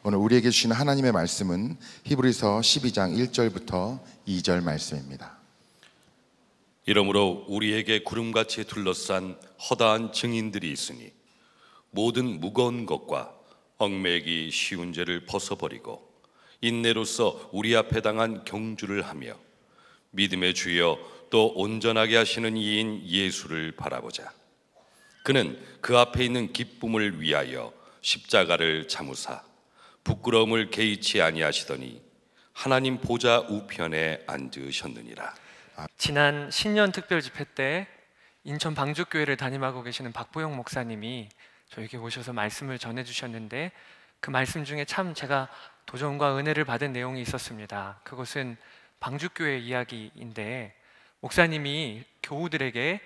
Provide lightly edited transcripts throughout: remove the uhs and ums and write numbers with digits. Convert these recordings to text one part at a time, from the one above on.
오늘 우리에게 주신 하나님의 말씀은 히브리서 12장 1절부터 2절 말씀입니다. 이러므로 우리에게 구름같이 둘러싼 허다한 증인들이 있으니 모든 무거운 것과 얽매이기 쉬운 죄를 벗어버리고 인내로써 우리 앞에 당한 경주를 하며 믿음의 주여 또 온전하게 하시는 이인 예수를 바라보자. 그는 그 앞에 있는 기쁨을 위하여 십자가를 참으사 부끄러움을 개의치 아니하시더니 하나님 보좌 우편에 앉으셨느니라. 지난 신년 특별 집회 때 인천 방주교회를 담임하고 계시는 박보영 목사님이 저에게 오셔서 말씀을 전해주셨는데, 그 말씀 중에 참 제가 도전과 은혜를 받은 내용이 있었습니다. 그것은 방주교회 이야기인데, 목사님이 교우들에게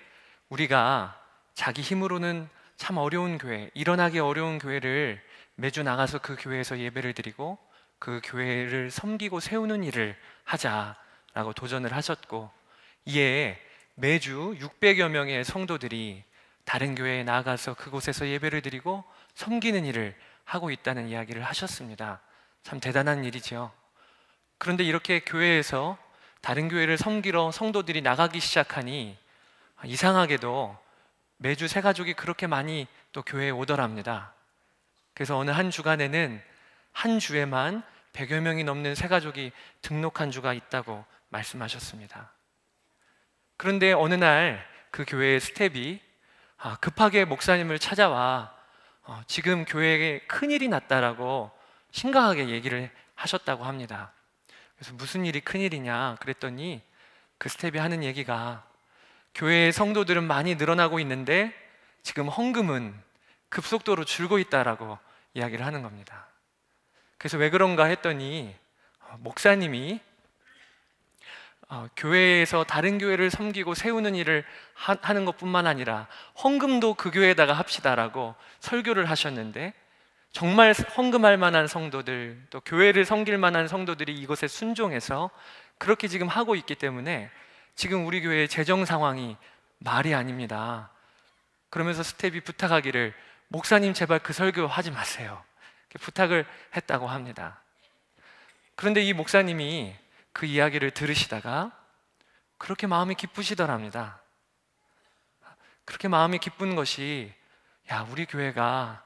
우리가 자기 힘으로는 참 어려운 교회, 일어나기 어려운 교회를 매주 나가서 그 교회에서 예배를 드리고 그 교회를 섬기고 세우는 일을 하자라고 도전을 하셨고, 이에 매주 600여 명의 성도들이 다른 교회에 나가서 그곳에서 예배를 드리고 섬기는 일을 하고 있다는 이야기를 하셨습니다. 참 대단한 일이죠. 그런데 이렇게 교회에서 다른 교회를 섬기러 성도들이 나가기 시작하니 이상하게도 매주 새 가족이 그렇게 많이 또 교회에 오더랍니다. 그래서 어느 한 주간에는 한 주에만 100여 명이 넘는 새 가족이 등록한 주가 있다고 말씀하셨습니다. 그런데 어느 날 그 교회의 스텝이 급하게 목사님을 찾아와 지금 교회에 큰일이 났다라고 심각하게 얘기를 하셨다고 합니다. 그래서 무슨 일이 큰일이냐 그랬더니 그 스텝이 하는 얘기가, 교회의 성도들은 많이 늘어나고 있는데 지금 헌금은 급속도로 줄고 있다라고 이야기를 하는 겁니다. 그래서 왜 그런가 했더니 목사님이 교회에서 다른 교회를 섬기고 세우는 일을 하는 것뿐만 아니라 헌금도 그 교회에다가 합시다라고 설교를 하셨는데, 정말 헌금할 만한 성도들, 또 교회를 섬길 만한 성도들이 이것에 순종해서 그렇게 지금 하고 있기 때문에 지금 우리 교회의 재정 상황이 말이 아닙니다. 그러면서 스텝이 부탁하기를, 목사님 제발 그 설교 하지 마세요, 이렇게 부탁을 했다고 합니다. 그런데 이 목사님이 그 이야기를 들으시다가 그렇게 마음이 기쁘시더랍니다. 그렇게 마음이 기쁜 것이, 야, 우리 교회가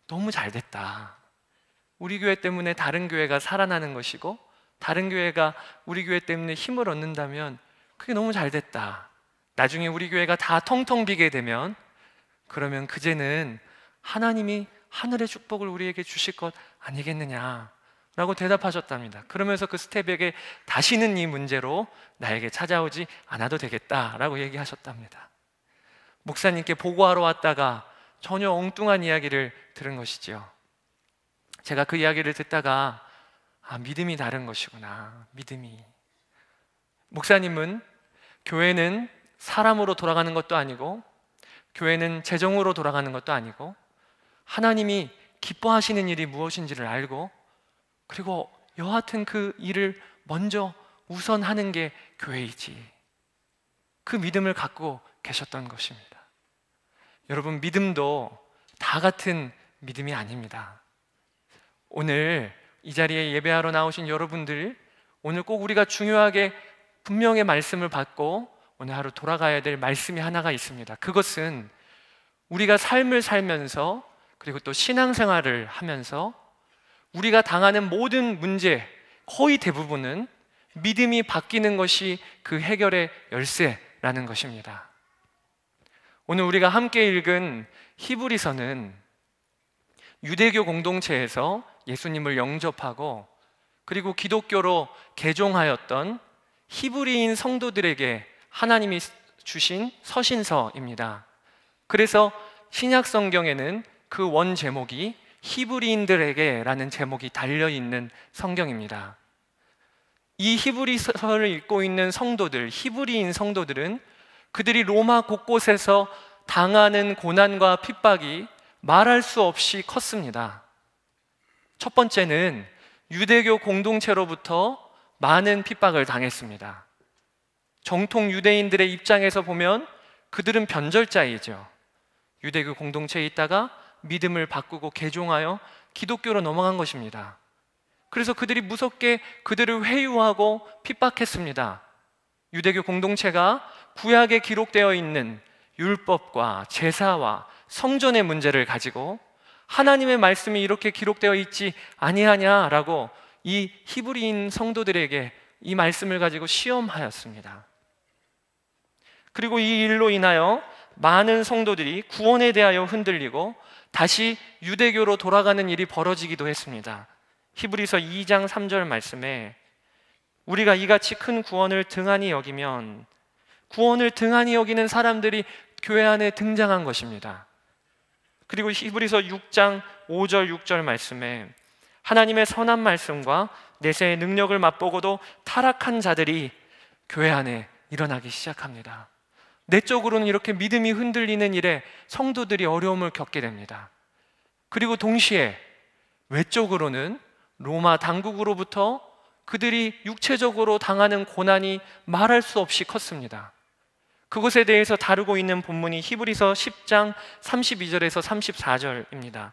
너무 잘 됐다. 우리 교회 때문에 다른 교회가 살아나는 것이고 다른 교회가 우리 교회 때문에 힘을 얻는다면 그게 너무 잘 됐다. 나중에 우리 교회가 다 텅텅 비게 되면 그러면 그제는 하나님이 하늘의 축복을 우리에게 주실 것 아니겠느냐 라고 대답하셨답니다. 그러면서 그 스텝에게 다시는 이 문제로 나에게 찾아오지 않아도 되겠다라고 얘기하셨답니다. 목사님께 보고하러 왔다가 전혀 엉뚱한 이야기를 들은 것이죠. 제가 그 이야기를 듣다가 믿음이 다른 것이구나, 믿음이. 목사님은 교회는 사람으로 돌아가는 것도 아니고 교회는 재정으로 돌아가는 것도 아니고 하나님이 기뻐하시는 일이 무엇인지를 알고, 그리고 여하튼 그 일을 먼저 우선하는 게 교회이지, 그 믿음을 갖고 계셨던 것입니다. 여러분, 믿음도 다 같은 믿음이 아닙니다. 오늘 이 자리에 예배하러 나오신 여러분들, 오늘 꼭 우리가 중요하게 분명의 말씀을 받고 오늘 하루 돌아가야 될 말씀이 하나가 있습니다. 그것은 우리가 삶을 살면서 그리고 또 신앙생활을 하면서 우리가 당하는 모든 문제, 거의 대부분은 믿음이 바뀌는 것이 그 해결의 열쇠라는 것입니다. 오늘 우리가 함께 읽은 히브리서는 유대교 공동체에서 예수님을 영접하고 그리고 기독교로 개종하였던 히브리인 성도들에게 하나님이 주신 서신서입니다. 그래서 신약 성경에는 그 원 제목이 히브리인들에게 라는 제목이 달려있는 성경입니다. 이 히브리서를 읽고 있는 성도들, 히브리인 성도들은 그들이 로마 곳곳에서 당하는 고난과 핍박이 말할 수 없이 컸습니다. 첫 번째는 유대교 공동체로부터 많은 핍박을 당했습니다. 정통 유대인들의 입장에서 보면 그들은 변절자이죠. 유대교 공동체에 있다가 믿음을 바꾸고 개종하여 기독교로 넘어간 것입니다. 그래서 그들이 무섭게 그들을 회유하고 핍박했습니다. 유대교 공동체가 구약에 기록되어 있는 율법과 제사와 성전의 문제를 가지고 하나님의 말씀이 이렇게 기록되어 있지 아니하냐라고 이 히브리인 성도들에게 이 말씀을 가지고 시험하였습니다. 그리고 이 일로 인하여 많은 성도들이 구원에 대하여 흔들리고 다시 유대교로 돌아가는 일이 벌어지기도 했습니다. 히브리서 2장 3절 말씀에 우리가 이같이 큰 구원을 등한히 여기면, 구원을 등한히 여기는 사람들이 교회 안에 등장한 것입니다. 그리고 히브리서 6장 5절 6절 말씀에 하나님의 선한 말씀과 내세의 능력을 맛보고도 타락한 자들이 교회 안에 일어나기 시작합니다. 내적으로는 이렇게 믿음이 흔들리는 일에 성도들이 어려움을 겪게 됩니다. 그리고 동시에 외적으로는 로마 당국으로부터 그들이 육체적으로 당하는 고난이 말할 수 없이 컸습니다. 그것에 대해서 다루고 있는 본문이 히브리서 10장 32절에서 34절입니다.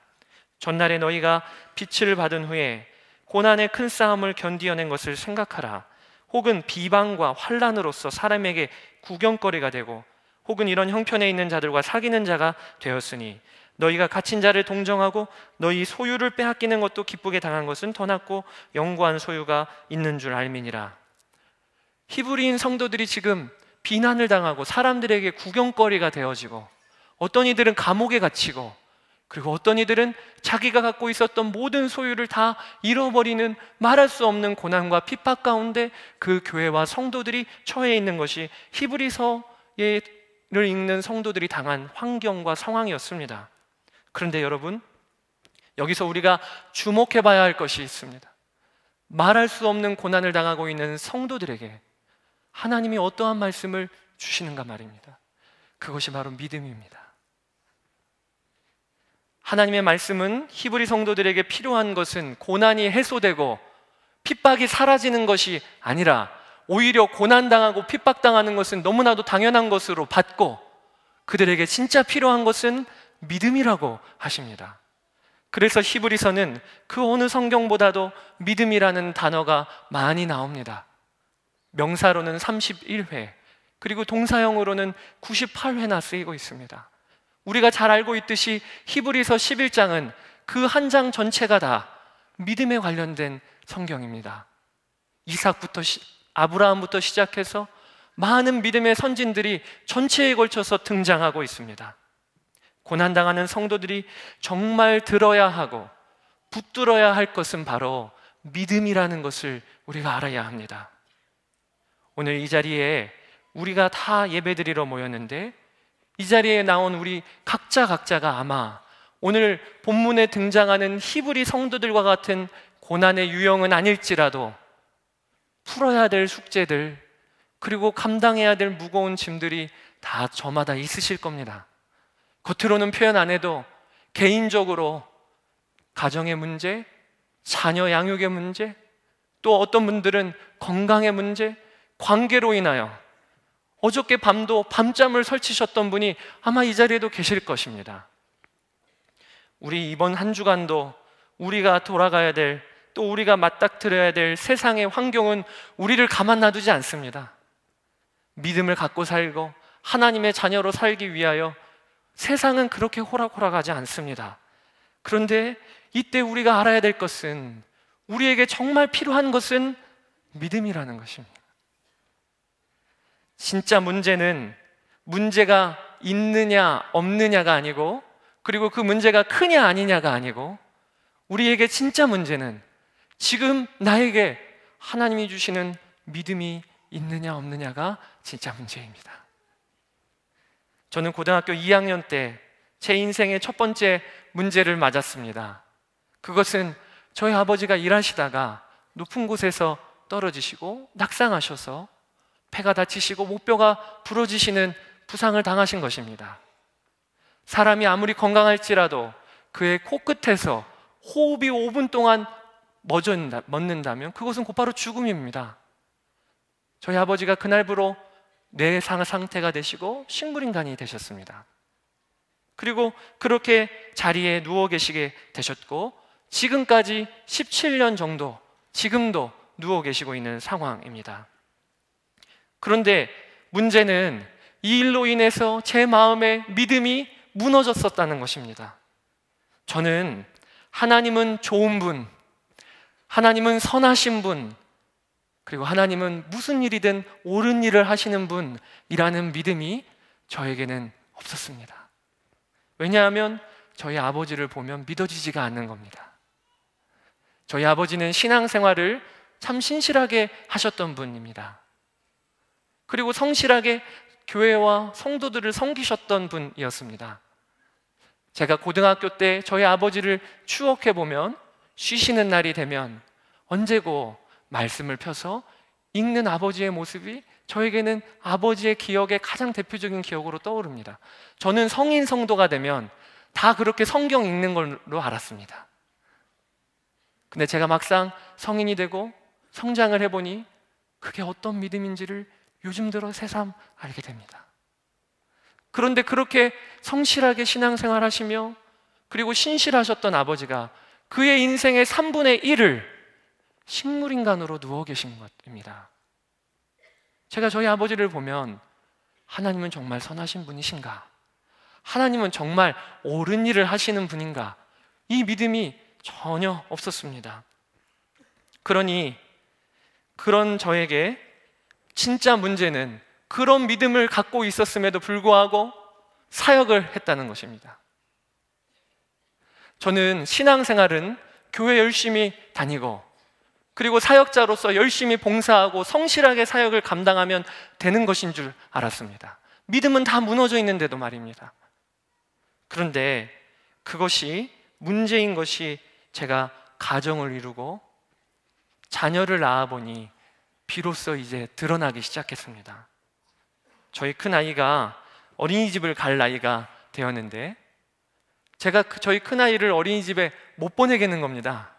전날에 너희가 빛을 받은 후에 고난의 큰 싸움을 견디어낸 것을 생각하라. 혹은 비방과 환난으로서 사람에게 구경거리가 되고 혹은 이런 형편에 있는 자들과 사귀는 자가 되었으니 너희가 갇힌 자를 동정하고 너희 소유를 빼앗기는 것도 기쁘게 당한 것은 더 낫고 영구한 소유가 있는 줄 알미니라. 히브리인 성도들이 지금 비난을 당하고 사람들에게 구경거리가 되어지고 어떤 이들은 감옥에 갇히고 그리고 어떤 이들은 자기가 갖고 있었던 모든 소유를 다 잃어버리는 말할 수 없는 고난과 핍박 가운데 그 교회와 성도들이 처해 있는 것이 히브리서를 읽는 성도들이 당한 환경과 상황이었습니다. 그런데 여러분, 여기서 우리가 주목해 봐야 할 것이 있습니다. 말할 수 없는 고난을 당하고 있는 성도들에게 하나님이 어떠한 말씀을 주시는가 말입니다. 그것이 바로 믿음입니다. 하나님의 말씀은 히브리 성도들에게 필요한 것은 고난이 해소되고 핍박이 사라지는 것이 아니라 오히려 고난당하고 핍박당하는 것은 너무나도 당연한 것으로 받고 그들에게 진짜 필요한 것은 믿음이라고 하십니다. 그래서 히브리서는 그 어느 성경보다도 믿음이라는 단어가 많이 나옵니다. 명사로는 31회, 그리고 동사형으로는 98회나 쓰이고 있습니다. 우리가 잘 알고 있듯이 히브리서 11장은 그 한 장 전체가 다 믿음에 관련된 성경입니다. 이삭부터 아브라함부터 시작해서 많은 믿음의 선진들이 전체에 걸쳐서 등장하고 있습니다. 고난당하는 성도들이 정말 들어야 하고 붙들어야 할 것은 바로 믿음이라는 것을 우리가 알아야 합니다. 오늘 이 자리에 우리가 다 예배드리러 모였는데 이 자리에 나온 우리 각자가 아마 오늘 본문에 등장하는 히브리 성도들과 같은 고난의 유형은 아닐지라도 풀어야 될 숙제들 그리고 감당해야 될 무거운 짐들이 다 저마다 있으실 겁니다. 겉으로는 표현 안 해도 개인적으로 가정의 문제, 자녀 양육의 문제, 또 어떤 분들은 건강의 문제, 관계로 인하여 어저께 밤도 밤잠을 설치셨던 분이 아마 이 자리에도 계실 것입니다. 우리 이번 한 주간도 우리가 돌아가야 될, 또 우리가 맞닥뜨려야 될 세상의 환경은 우리를 가만 놔두지 않습니다. 믿음을 갖고 살고 하나님의 자녀로 살기 위하여 세상은 그렇게 호락호락하지 않습니다. 그런데 이때 우리가 알아야 될 것은, 우리에게 정말 필요한 것은 믿음이라는 것입니다. 진짜 문제는 문제가 있느냐 없느냐가 아니고, 그리고 그 문제가 크냐 아니냐가 아니고, 우리에게 진짜 문제는 지금 나에게 하나님이 주시는 믿음이 있느냐 없느냐가 진짜 문제입니다. 저는 고등학교 2학년 때 제 인생의 첫 번째 문제를 맞았습니다. 그것은 저희 아버지가 일하시다가 높은 곳에서 떨어지시고 낙상하셔서 폐가 다치시고 목뼈가 부러지시는 부상을 당하신 것입니다. 사람이 아무리 건강할지라도 그의 코끝에서 호흡이 5분 동안 멎는다면 그것은 곧바로 죽음입니다. 저희 아버지가 그날부로 뇌 상태가 되시고 식물인간이 되셨습니다. 그리고 그렇게 자리에 누워 계시게 되셨고 지금까지 17년 정도 지금도 누워 계시고 있는 상황입니다. 그런데 문제는 이 일로 인해서 제 마음의 믿음이 무너졌었다는 것입니다. 저는 하나님은 좋은 분, 하나님은 선하신 분, 그리고 하나님은 무슨 일이든 옳은 일을 하시는 분이라는 믿음이 저에게는 없었습니다. 왜냐하면 저희 아버지를 보면 믿어지지가 않는 겁니다. 저희 아버지는 신앙생활을 참 신실하게 하셨던 분입니다. 그리고 성실하게 교회와 성도들을 섬기셨던 분이었습니다. 제가 고등학교 때 저희 아버지를 추억해 보면 쉬시는 날이 되면 언제고 말씀을 펴서 읽는 아버지의 모습이 저에게는 아버지의 기억의 가장 대표적인 기억으로 떠오릅니다. 저는 성인 성도가 되면 다 그렇게 성경 읽는 걸로 알았습니다. 근데 제가 막상 성인이 되고 성장을 해보니 그게 어떤 믿음인지를 요즘 들어 새삼 알게 됩니다. 그런데 그렇게 성실하게 신앙생활 하시며 그리고 신실하셨던 아버지가 그의 인생의 3분의 1을 식물인간으로 누워 계신 것입니다. 제가 저희 아버지를 보면 하나님은 정말 선하신 분이신가? 하나님은 정말 옳은 일을 하시는 분인가? 이 믿음이 전혀 없었습니다. 그러니 그런 저에게 진짜 문제는 그런 믿음을 갖고 있었음에도 불구하고 사역을 했다는 것입니다. 저는 신앙생활은 교회 열심히 다니고 그리고 사역자로서 열심히 봉사하고 성실하게 사역을 감당하면 되는 것인 줄 알았습니다. 믿음은 다 무너져 있는데도 말입니다. 그런데 그것이 문제인 것이 제가 가정을 이루고 자녀를 낳아보니 비로소 이제 드러나기 시작했습니다. 저희 큰아이가 어린이집을 갈 나이가 되었는데 제가 저희 큰아이를 어린이집에 못 보내겠는 겁니다.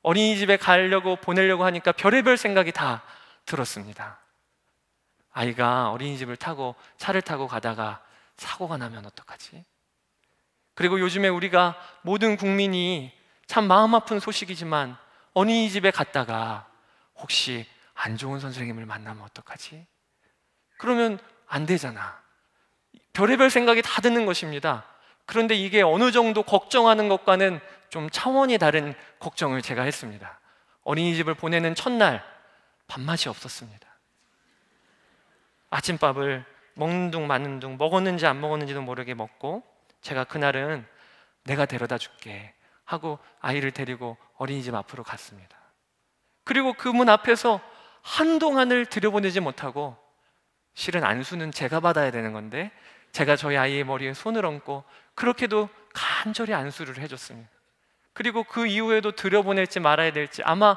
어린이집에 가려고 보내려고 하니까 별의별 생각이 다 들었습니다. 아이가 어린이집을 타고 차를 타고 가다가 사고가 나면 어떡하지? 그리고 요즘에 우리가 모든 국민이 참 마음 아픈 소식이지만 어린이집에 갔다가 혹시 안 좋은 선생님을 만나면 어떡하지? 그러면 안 되잖아. 별의별 생각이 다 드는 것입니다. 그런데 이게 어느 정도 걱정하는 것과는 좀 차원이 다른 걱정을 제가 했습니다. 어린이집을 보내는 첫날 밥맛이 없었습니다. 아침밥을 먹는 둥 마는 둥 먹었는지 안 먹었는지도 모르게 먹고 제가 그날은 내가 데려다 줄게 하고 아이를 데리고 어린이집 앞으로 갔습니다. 그리고 그 문 앞에서 한동안을 들여보내지 못하고 실은 안수는 제가 받아야 되는 건데 제가 저희 아이의 머리에 손을 얹고 그렇게도 간절히 안수를 해줬습니다. 그리고 그 이후에도 들여보낼지 말아야 될지 아마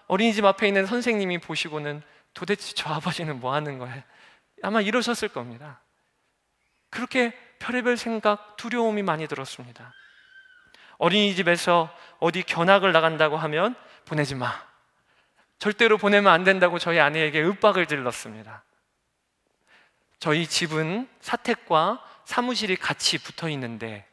어린이집 앞에 있는 선생님이 보시고는 도대체 저 아버지는 뭐 하는 거야? 아마 이러셨을 겁니다. 그렇게 별의별 생각, 두려움이 많이 들었습니다. 어린이집에서 어디 견학을 나간다고 하면 보내지 마. 절대로 보내면 안 된다고 저희 아내에게 윽박을 질렀습니다. 저희 집은 사택과 사무실이 같이 붙어 있는데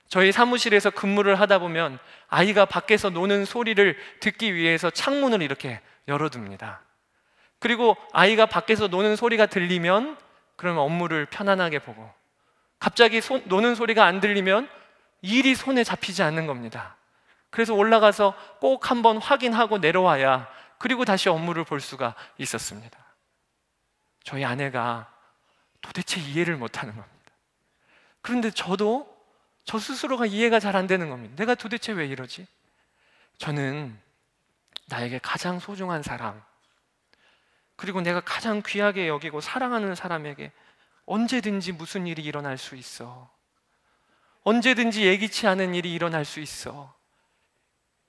저희 사무실에서 근무를 하다 보면 아이가 밖에서 노는 소리를 듣기 위해서 창문을 이렇게 열어둡니다. 그리고 아이가 밖에서 노는 소리가 들리면 그러면 업무를 편안하게 보고 갑자기 노는 소리가 안 들리면 일이 손에 잡히지 않는 겁니다. 그래서 올라가서 꼭 한번 확인하고 내려와야 그리고 다시 업무를 볼 수가 있었습니다. 저희 아내가 도대체 이해를 못하는 겁니다. 그런데 저 스스로가 이해가 잘 안 되는 겁니다. 내가 도대체 왜 이러지? 저는 나에게 가장 소중한 사람, 그리고 내가 가장 귀하게 여기고 사랑하는 사람에게 언제든지 무슨 일이 일어날 수 있어. 언제든지 예기치 않은 일이 일어날 수 있어.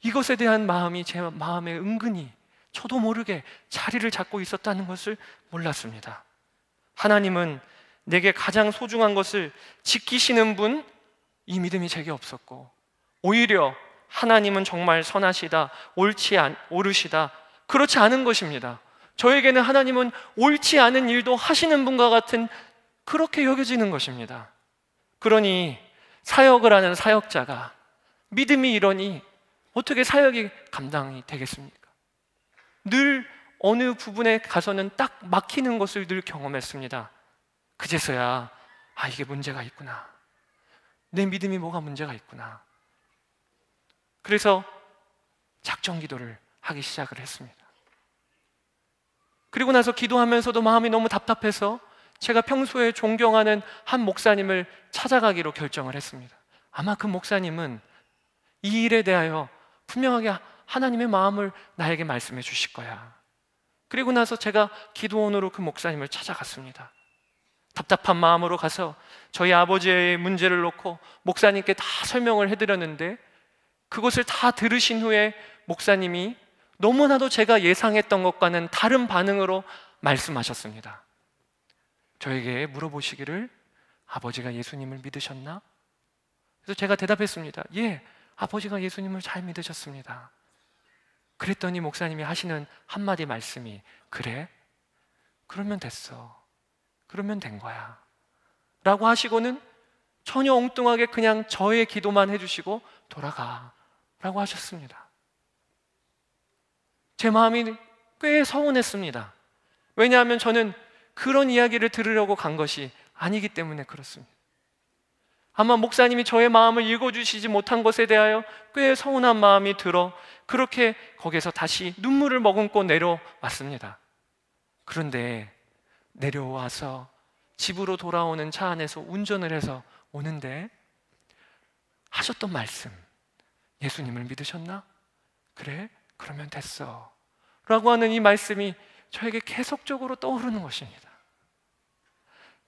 이것에 대한 마음이 제 마음에 은근히 저도 모르게 자리를 잡고 있었다는 것을 몰랐습니다. 하나님은 내게 가장 소중한 것을 지키시는 분, 이 믿음이 제게 없었고 오히려 하나님은 정말 선하시다, 옳으시다, 그렇지 않은 것입니다. 저에게는 하나님은 옳지 않은 일도 하시는 분과 같은 그렇게 여겨지는 것입니다. 그러니 사역을 하는 사역자가 믿음이 이러니 어떻게 사역이 감당이 되겠습니까? 늘 어느 부분에 가서는 딱 막히는 것을 늘 경험했습니다. 그제서야 이게 문제가 있구나, 내 믿음이 뭐가 문제가 있구나. 그래서 작정 기도를 하기 시작을 했습니다. 그리고 나서 기도하면서도 마음이 너무 답답해서 제가 평소에 존경하는 한 목사님을 찾아가기로 결정을 했습니다. 아마 그 목사님은 이 일에 대하여 분명하게 하나님의 마음을 나에게 말씀해 주실 거야. 그리고 나서 제가 기도원으로 그 목사님을 찾아갔습니다. 답답한 마음으로 가서 저희 아버지의 문제를 놓고 목사님께 다 설명을 해드렸는데, 그것을 다 들으신 후에 목사님이 너무나도 제가 예상했던 것과는 다른 반응으로 말씀하셨습니다. 저에게 물어보시기를, 아버지가 예수님을 믿으셨나? 그래서 제가 대답했습니다. 예, 아버지가 예수님을 잘 믿으셨습니다. 그랬더니 목사님이 하시는 한마디 말씀이, 그래? 그러면 됐어. 그러면 된 거야. 라고 하시고는 전혀 엉뚱하게 그냥 저의 기도만 해주시고 돌아가 라고 하셨습니다. 제 마음이 꽤 서운했습니다. 왜냐하면 저는 그런 이야기를 들으려고 간 것이 아니기 때문에 그렇습니다. 아마 목사님이 저의 마음을 읽어주시지 못한 것에 대하여 꽤 서운한 마음이 들어 그렇게 거기서 다시 눈물을 머금고 내려왔습니다. 그런데 내려와서 집으로 돌아오는 차 안에서 운전을 해서 오는데 하셨던 말씀, 예수님을 믿으셨나? 그래? 그러면 됐어 라고 하는 이 말씀이 저에게 계속적으로 떠오르는 것입니다.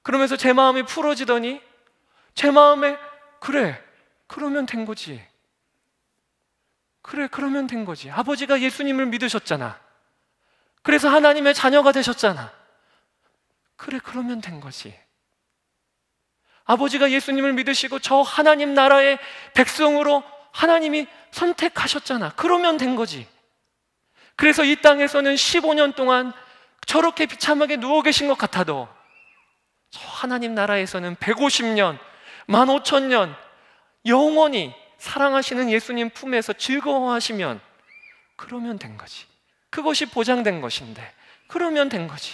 그러면서 제 마음이 풀어지더니 제 마음에, 그래, 그러면 된 거지. 그래, 그러면 된 거지. 아버지가 예수님을 믿으셨잖아. 그래서 하나님의 자녀가 되셨잖아. 그래, 그러면 된 거지. 아버지가 예수님을 믿으시고 저 하나님 나라의 백성으로 하나님이 선택하셨잖아. 그러면 된 거지. 그래서 이 땅에서는 15년 동안 저렇게 비참하게 누워 계신 것 같아도 저 하나님 나라에서는 150년, 15,000년 영원히 사랑하시는 예수님 품에서 즐거워하시면 그러면 된 거지. 그것이 보장된 것인데 그러면 된 거지.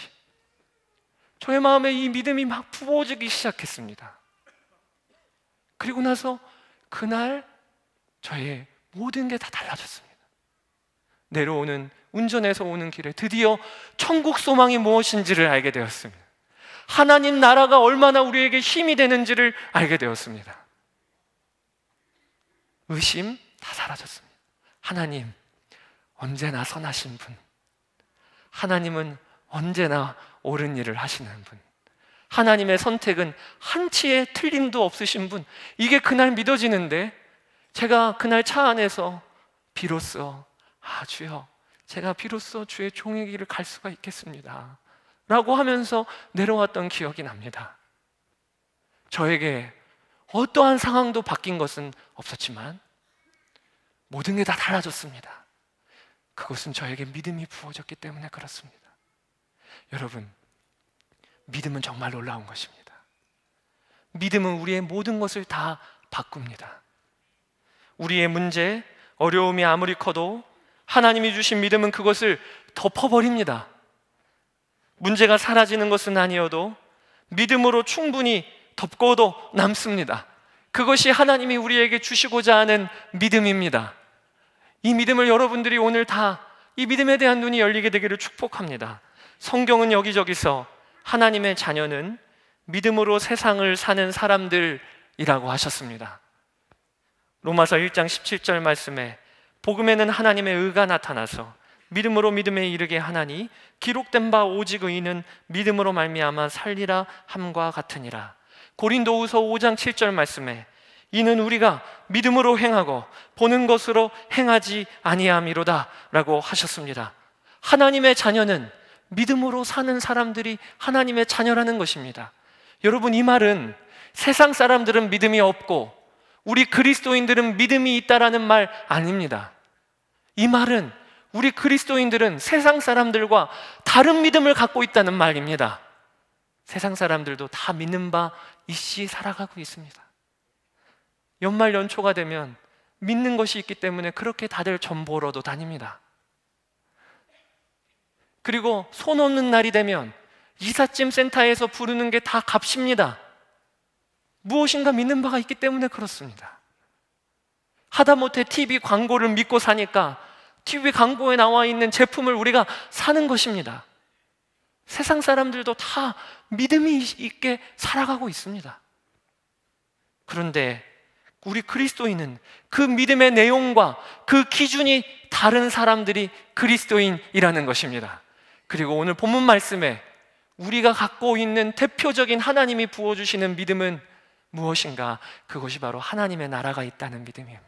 저의 마음에 이 믿음이 막 부어지기 시작했습니다. 그리고 나서 그날 저의 모든 게 다 달라졌습니다. 내려오는, 운전해서 오는 길에 드디어 천국 소망이 무엇인지를 알게 되었습니다. 하나님 나라가 얼마나 우리에게 힘이 되는지를 알게 되었습니다. 의심 다 사라졌습니다. 하나님 언제나 선하신 분, 하나님은 언제나 옳은 일을 하시는 분, 하나님의 선택은 한치의 틀림도 없으신 분, 이게 그날 믿어지는데 제가 그날 차 안에서 비로소 주여, 제가 비로소 주의 종의 길을 갈 수가 있겠습니다 라고 하면서 내려왔던 기억이 납니다. 저에게 어떠한 상황도 바뀐 것은 없었지만 모든 게 다 달라졌습니다. 그것은 저에게 믿음이 부어졌기 때문에 그렇습니다. 여러분, 믿음은 정말 놀라운 것입니다. 믿음은 우리의 모든 것을 다 바꿉니다. 우리의 문제, 어려움이 아무리 커도 하나님이 주신 믿음은 그것을 덮어버립니다. 문제가 사라지는 것은 아니어도 믿음으로 충분히 덮고도 남습니다. 그것이 하나님이 우리에게 주시고자 하는 믿음입니다. 이 믿음을 여러분들이 오늘 다 이 믿음에 대한 눈이 열리게 되기를 축복합니다. 성경은 여기저기서 하나님의 자녀는 믿음으로 세상을 사는 사람들이라고 하셨습니다. 로마서 1장 17절 말씀에 복음에는 하나님의 의가 나타나서 믿음으로 믿음에 이르게 하나니 기록된 바 오직 의인은 믿음으로 말미암아 살리라 함과 같으니라. 고린도후서 5장 7절 말씀에 이는 우리가 믿음으로 행하고 보는 것으로 행하지 아니함이로다 라고 하셨습니다. 하나님의 자녀는 믿음으로 사는 사람들이 하나님의 자녀라는 것입니다. 여러분, 이 말은 세상 사람들은 믿음이 없고 우리 그리스도인들은 믿음이 있다라는 말 아닙니다. 이 말은 우리 그리스도인들은 세상 사람들과 다른 믿음을 갖고 있다는 말입니다. 세상 사람들도 다 믿는 바 있이 살아가고 있습니다. 연말 연초가 되면 믿는 것이 있기 때문에 그렇게 다들 점 보러도 다닙니다. 그리고 손 없는 날이 되면 이삿짐 센터에서 부르는 게 다 값입니다. 무엇인가 믿는 바가 있기 때문에 그렇습니다. 하다못해 TV 광고를 믿고 사니까 TV 광고에 나와 있는 제품을 우리가 사는 것입니다. 세상 사람들도 다 믿음이 있게 살아가고 있습니다. 그런데 우리 그리스도인은 그 믿음의 내용과 그 기준이 다른 사람들이 그리스도인이라는 것입니다. 그리고 오늘 본문 말씀에 우리가 갖고 있는 대표적인 하나님이 부어주시는 믿음은 무엇인가? 그것이 바로 하나님의 나라가 있다는 믿음입니다.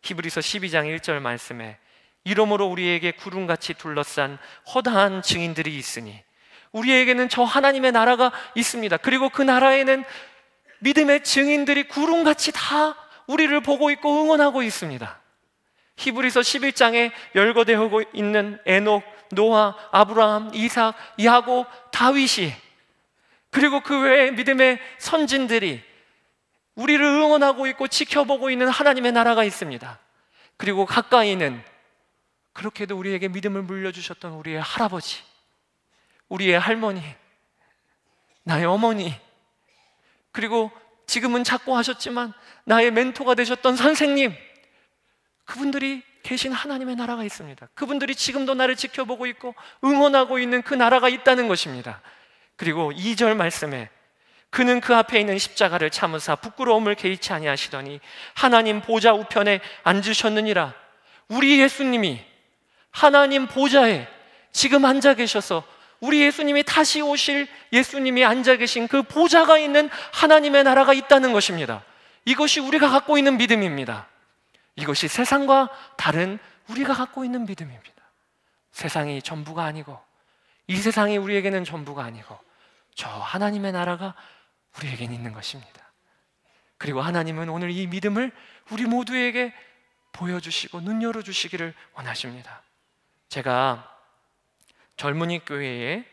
히브리서 12장 1절 말씀에 이러므로 우리에게 구름같이 둘러싼 허다한 증인들이 있으니 우리에게는 저 하나님의 나라가 있습니다. 그리고 그 나라에는 믿음의 증인들이 구름같이 다 우리를 보고 있고 응원하고 있습니다. 히브리서 11장에 열거되고 있는 에녹, 노아, 아브라함, 이삭, 야곱, 다윗이 그리고 그 외에 믿음의 선진들이 우리를 응원하고 있고 지켜보고 있는 하나님의 나라가 있습니다. 그리고 가까이는 그렇게도 우리에게 믿음을 물려주셨던 우리의 할아버지, 우리의 할머니, 나의 어머니, 그리고 지금은 작고 하셨지만 나의 멘토가 되셨던 선생님, 그분들이 계신 하나님의 나라가 있습니다. 그분들이 지금도 나를 지켜보고 있고 응원하고 있는 그 나라가 있다는 것입니다. 그리고 2절 말씀에 그는 그 앞에 있는 십자가를 참으사 부끄러움을 개의치 아니하시더니 하나님 보좌 우편에 앉으셨느니라. 우리 예수님이 하나님 보좌에 지금 앉아 계셔서 우리 예수님이 다시 오실 예수님이 앉아 계신 그 보좌가 있는 하나님의 나라가 있다는 것입니다. 이것이 우리가 갖고 있는 믿음입니다. 이것이 세상과 다른 우리가 갖고 있는 믿음입니다. 세상이 전부가 아니고 이 세상이 우리에게는 전부가 아니고 저 하나님의 나라가 우리에게는 있는 것입니다. 그리고 하나님은 오늘 이 믿음을 우리 모두에게 보여주시고 눈 열어주시기를 원하십니다. 제가 젊은이 교회에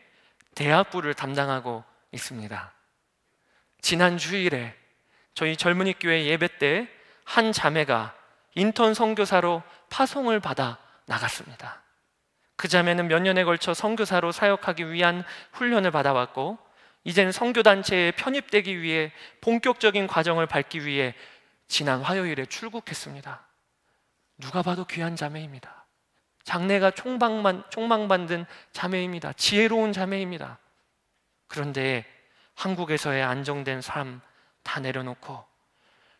대학부를 담당하고 있습니다. 지난 주일에 저희 젊은이 교회 예배 때 한 자매가 인턴 선교사로 파송을 받아 나갔습니다. 그 자매는 몇 년에 걸쳐 선교사로 사역하기 위한 훈련을 받아왔고 이제는 선교단체에 편입되기 위해 본격적인 과정을 밟기 위해 지난 화요일에 출국했습니다. 누가 봐도 귀한 자매입니다. 장래가 촉망받는 자매입니다. 지혜로운 자매입니다. 그런데 한국에서의 안정된 삶 다 내려놓고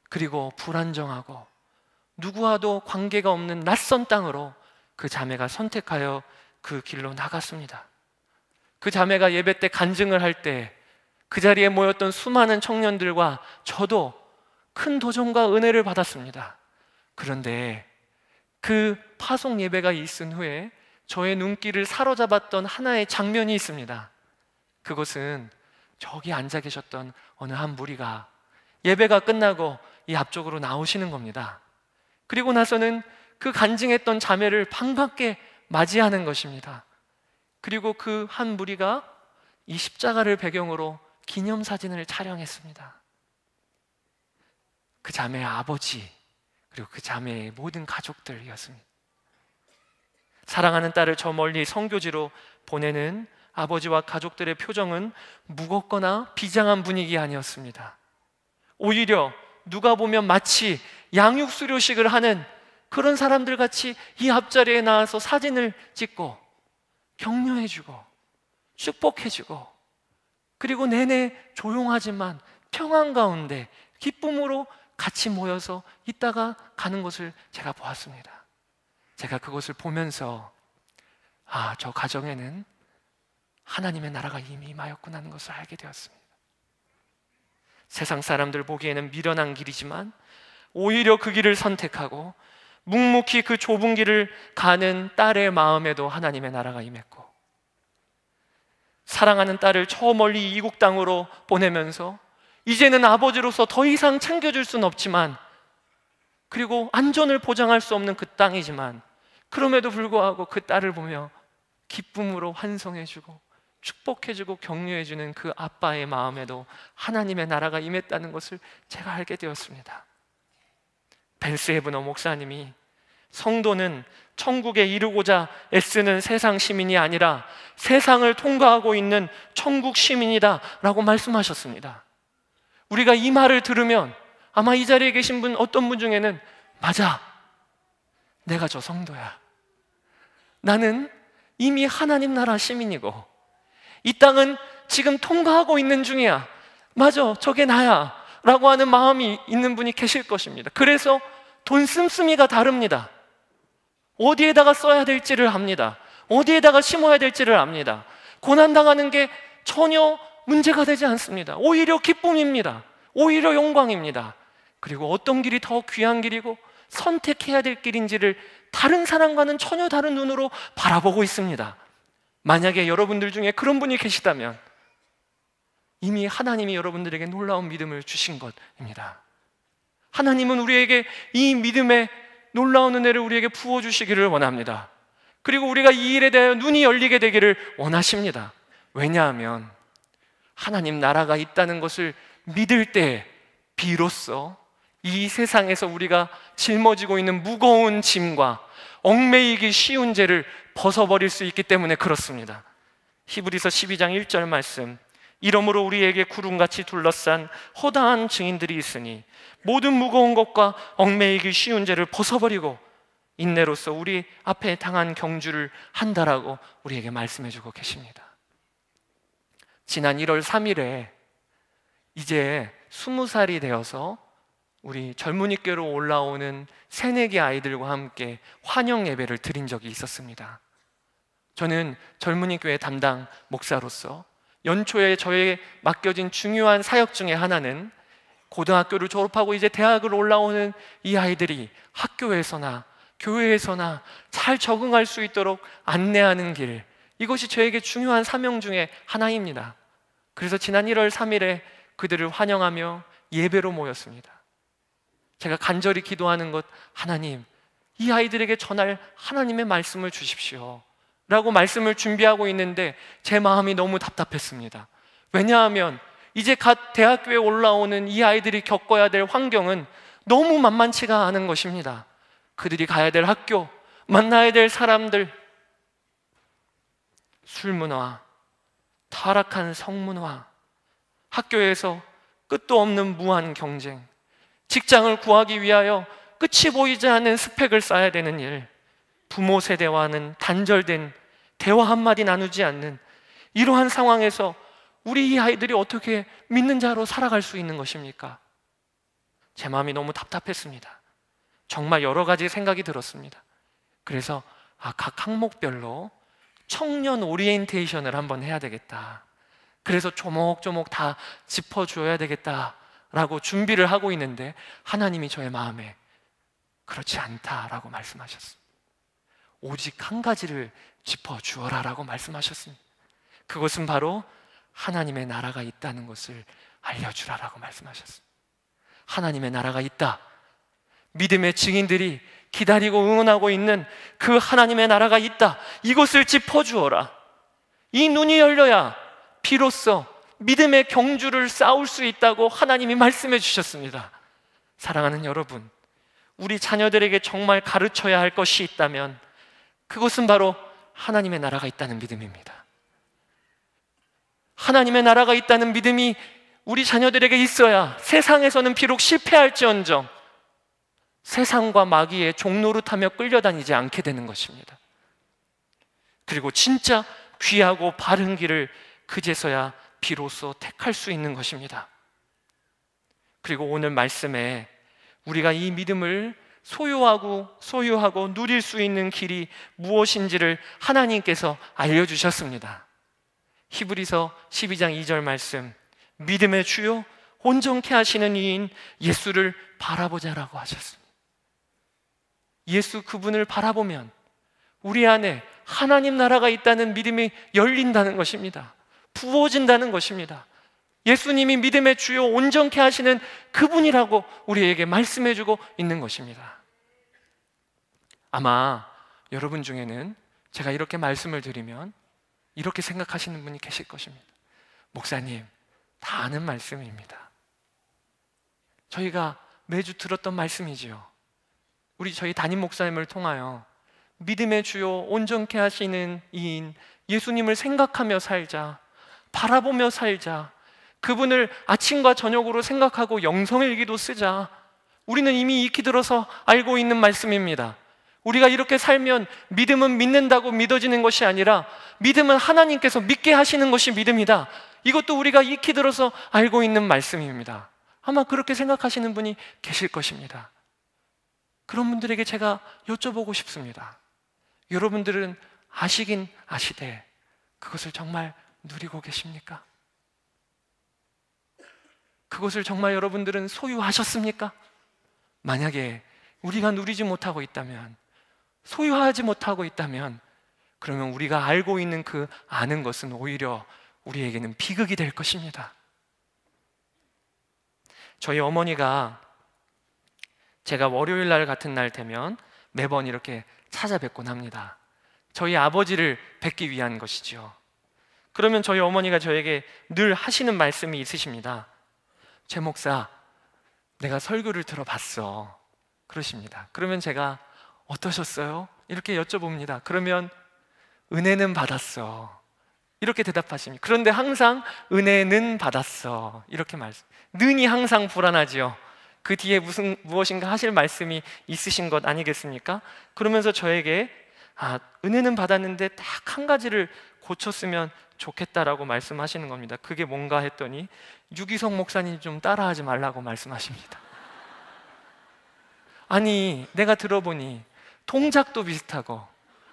그리고 불안정하고 누구와도 관계가 없는 낯선 땅으로 그 자매가 선택하여 그 길로 나갔습니다. 그 자매가 예배 때 간증을 할 때 그 자리에 모였던 수많은 청년들과 저도 큰 도전과 은혜를 받았습니다. 그런데 그 파송 예배가 있은 후에 저의 눈길을 사로잡았던 하나의 장면이 있습니다. 그것은 저기 앉아 계셨던 어느 한 무리가 예배가 끝나고 이 앞쪽으로 나오시는 겁니다. 그리고 나서는 그 간증했던 자매를 반갑게 맞이하는 것입니다. 그리고 그 한 무리가 이 십자가를 배경으로 기념사진을 촬영했습니다. 그 자매의 아버지 그리고 그 자매의 모든 가족들이었습니다. 사랑하는 딸을 저 멀리 선교지로 보내는 아버지와 가족들의 표정은 무겁거나 비장한 분위기 아니었습니다. 오히려 누가 보면 마치 양육수료식을 하는 그런 사람들 같이 이 앞자리에 나와서 사진을 찍고 격려해주고 축복해주고 그리고 내내 조용하지만 평안 가운데 기쁨으로 같이 모여서 있다가 가는 것을 제가 보았습니다. 제가 그것을 보면서 저 가정에는 하나님의 나라가 이미 임하였구나 하는 것을 알게 되었습니다. 세상 사람들 보기에는 미련한 길이지만 오히려 그 길을 선택하고 묵묵히 그 좁은 길을 가는 딸의 마음에도 하나님의 나라가 임했고 사랑하는 딸을 저 멀리 이국 땅으로 보내면서 이제는 아버지로서 더 이상 챙겨줄 수는 없지만 그리고 안전을 보장할 수 없는 그 땅이지만 그럼에도 불구하고 그 딸을 보며 기쁨으로 환송해주고 축복해주고 격려해주는 그 아빠의 마음에도 하나님의 나라가 임했다는 것을 제가 알게 되었습니다. 벨스헤브너 목사님이 성도는 천국에 이르고자 애쓰는 세상 시민이 아니라 세상을 통과하고 있는 천국 시민이다 라고 말씀하셨습니다. 우리가 이 말을 들으면 아마 이 자리에 계신 분 어떤 분 중에는 맞아, 내가 저 성도야. 나는 이미 하나님 나라 시민이고 이 땅은 지금 통과하고 있는 중이야. 맞아, 저게 나야 라고 하는 마음이 있는 분이 계실 것입니다. 그래서 돈 씀씀이가 다릅니다. 어디에다가 써야 될지를 압니다. 어디에다가 심어야 될지를 압니다. 고난당하는 게 전혀 문제가 되지 않습니다. 오히려 기쁨입니다. 오히려 영광입니다. 그리고 어떤 길이 더 귀한 길이고 선택해야 될 길인지를 다른 사람과는 전혀 다른 눈으로 바라보고 있습니다. 만약에 여러분들 중에 그런 분이 계시다면 이미 하나님이 여러분들에게 놀라운 믿음을 주신 것입니다. 하나님은 우리에게 이 믿음의 놀라운 은혜를 우리에게 부어주시기를 원합니다. 그리고 우리가 이 일에 대하여 눈이 열리게 되기를 원하십니다. 왜냐하면 하나님 나라가 있다는 것을 믿을 때 비로소 이 세상에서 우리가 짊어지고 있는 무거운 짐과 얽매이기 쉬운 죄를 벗어버릴 수 있기 때문에 그렇습니다. 히브리서 12장 1절 말씀, 이러므로 우리에게 구름같이 둘러싼 허다한 증인들이 있으니 모든 무거운 것과 얽매이기 쉬운 죄를 벗어버리고 인내로서 우리 앞에 당한 경주를 한다라고 우리에게 말씀해주고 계십니다. 지난 1월 3일에 이제 20살이 되어서 우리 젊은이교로 올라오는 새내기 아이들과 함께 환영 예배를 드린 적이 있었습니다. 저는 젊은이교회 담당 목사로서 연초에 저에게 맡겨진 중요한 사역 중에 하나는 고등학교를 졸업하고 이제 대학을 올라오는 이 아이들이 학교에서나 교회에서나 잘 적응할 수 있도록 안내하는 길, 이것이 저에게 중요한 사명 중에 하나입니다. 그래서 지난 1월 3일에 그들을 환영하며 예배로 모였습니다. 제가 간절히 기도하는 것, 하나님, 이 아이들에게 전할 하나님의 말씀을 주십시오 라고 말씀을 준비하고 있는데 제 마음이 너무 답답했습니다. 왜냐하면 이제 갓 대학교에 올라오는 이 아이들이 겪어야 될 환경은 너무 만만치가 않은 것입니다. 그들이 가야 될 학교, 만나야 될 사람들, 술문화, 타락한 성문화, 학교에서 끝도 없는 무한 경쟁, 직장을 구하기 위하여 끝이 보이지 않는 스펙을 쌓아야 되는 일, 부모 세대와는 단절된 대화 한마디 나누지 않는 이러한 상황에서 우리 이 아이들이 어떻게 믿는 자로 살아갈 수 있는 것입니까? 제 마음이 너무 답답했습니다. 정말 여러 가지 생각이 들었습니다. 그래서 각 항목별로 청년 오리엔테이션을 한번 해야 되겠다. 그래서 조목조목 다 짚어줘야 되겠다라고 준비를 하고 있는데 하나님이 저의 마음에 그렇지 않다라고 말씀하셨습니다. 오직 한 가지를 짚어주어라라고 말씀하셨습니다. 그것은 바로 하나님의 나라가 있다는 것을 알려주라라고 말씀하셨습니다. 하나님의 나라가 있다. 믿음의 증인들이 기다리고 응원하고 있는 그 하나님의 나라가 있다. 이것을 짚어주어라. 이 눈이 열려야 비로소 믿음의 경주를 쌓을 수 있다고 하나님이 말씀해 주셨습니다. 사랑하는 여러분, 우리 자녀들에게 정말 가르쳐야 할 것이 있다면 그것은 바로 하나님의 나라가 있다는 믿음입니다. 하나님의 나라가 있다는 믿음이 우리 자녀들에게 있어야 세상에서는 비록 실패할지언정 세상과 마귀의 종노릇하며 끌려다니지 않게 되는 것입니다. 그리고 진짜 귀하고 바른 길을 그제서야 비로소 택할 수 있는 것입니다. 그리고 오늘 말씀에 우리가 이 믿음을 소유하고 누릴 수 있는 길이 무엇인지를 하나님께서 알려주셨습니다. 히브리서 12장 2절 말씀, 믿음의 주요 온전케 하시는 이인 예수를 바라보자라고 하셨습니다. 예수 그분을 바라보면 우리 안에 하나님 나라가 있다는 믿음이 열린다는 것입니다. 부어진다는 것입니다. 예수님이 믿음의 주요 온전케 하시는 그분이라고 우리에게 말씀해주고 있는 것입니다. 아마 여러분 중에는 제가 이렇게 말씀을 드리면 이렇게 생각하시는 분이 계실 것입니다. 목사님, 다 아는 말씀입니다. 저희가 매주 들었던 말씀이지요. 저희 담임 목사님을 통하여 믿음의 주요 온전케 하시는 이인 예수님을 생각하며 살자, 바라보며 살자, 그분을 아침과 저녁으로 생각하고 영성일기도 쓰자. 우리는 이미 익히 들어서 알고 있는 말씀입니다. 우리가 이렇게 살면 믿음은 믿는다고 믿어지는 것이 아니라 믿음은 하나님께서 믿게 하시는 것이 믿음이다. 이것도 우리가 익히 들어서 알고 있는 말씀입니다. 아마 그렇게 생각하시는 분이 계실 것입니다. 그런 분들에게 제가 여쭤보고 싶습니다. 여러분들은 아시긴 아시되 그것을 정말 누리고 계십니까? 그것을 정말 여러분들은 소유하셨습니까? 만약에 우리가 누리지 못하고 있다면, 소유하지 못하고 있다면, 그러면 우리가 알고 있는 그 아는 것은 오히려 우리에게는 비극이 될 것입니다. 저희 어머니가 제가 월요일 날 같은 날 되면 매번 이렇게 찾아뵙곤 합니다. 저희 아버지를 뵙기 위한 것이죠. 그러면 저희 어머니가 저에게 늘 하시는 말씀이 있으십니다. 최 목사, 내가 설교를 들어봤어. 그러십니다. 그러면 제가 어떠셨어요? 이렇게 여쭤봅니다. 그러면 은혜는 받았어. 이렇게 대답하십니다. 그런데 항상 은혜는 받았어. 이렇게 말씀. 는이 항상 불안하지요. 그 뒤에 무엇인가 하실 말씀이 있으신 것 아니겠습니까? 그러면서 저에게 은혜는 받았는데 딱 한 가지를 고쳤으면 좋겠다라고 말씀하시는 겁니다. 그게 뭔가 했더니 유기성 목사님 좀 따라하지 말라고 말씀하십니다. 아니, 내가 들어보니 동작도 비슷하고